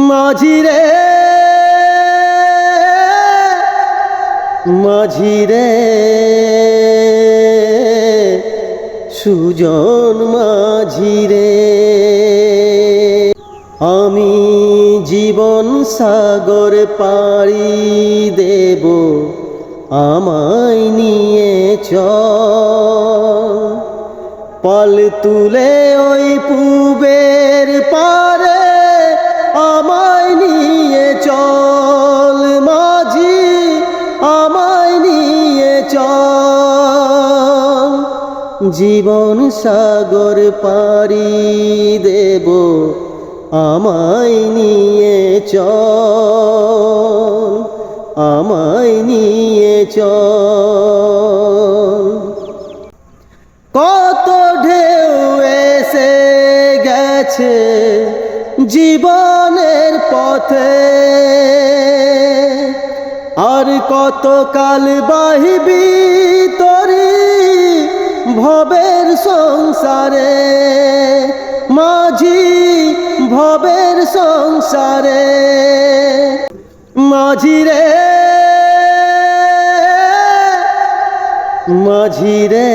মাঝিরে মাঝিরে সুজন মাঝিরে আমি জীবন সাগর পাড়ি দেব আমায় নিয়ে চল পাল তুলে ওই পূবের পারে আমায় নিয়ে চল মাঝি আমায় নিয়ে চল জীবন সাগর পাড়ি দেব আমায় নিয়ে চল আমায় নিয়ে চল কত ঢেউ এসে গেছে জীবনের পথে আর কত কাল বাহিবি তরি ভবের সংসারে মাঝি ভবের সংসারে মাঝিরে মাঝিরে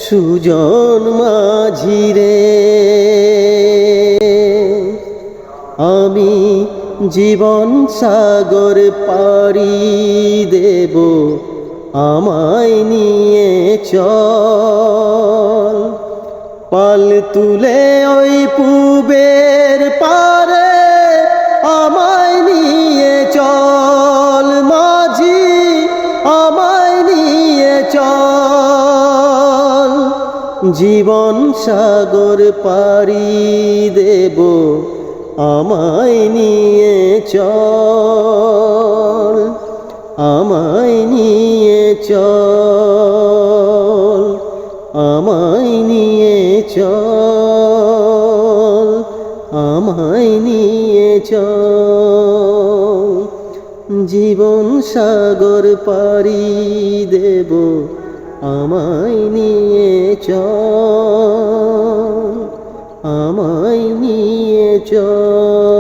সুজন মাঝিরে আমি জীবন সাগর পাড়ি দেব আমায় নিয়ে চল পাল তুলে ওই পূবের পারে আমায় নিয়ে চল মাঝি আমায় নিয়ে চল জীবন সাগর পাড়ি দেব আমায় নিয়ে চল আমায় নিয়ে চল আমায় নিয়ে চল আমায় নিয়ে চল জীবন সাগর পাড়ি দেব আমায় নিয়ে চল আমায় নিয়ে চল।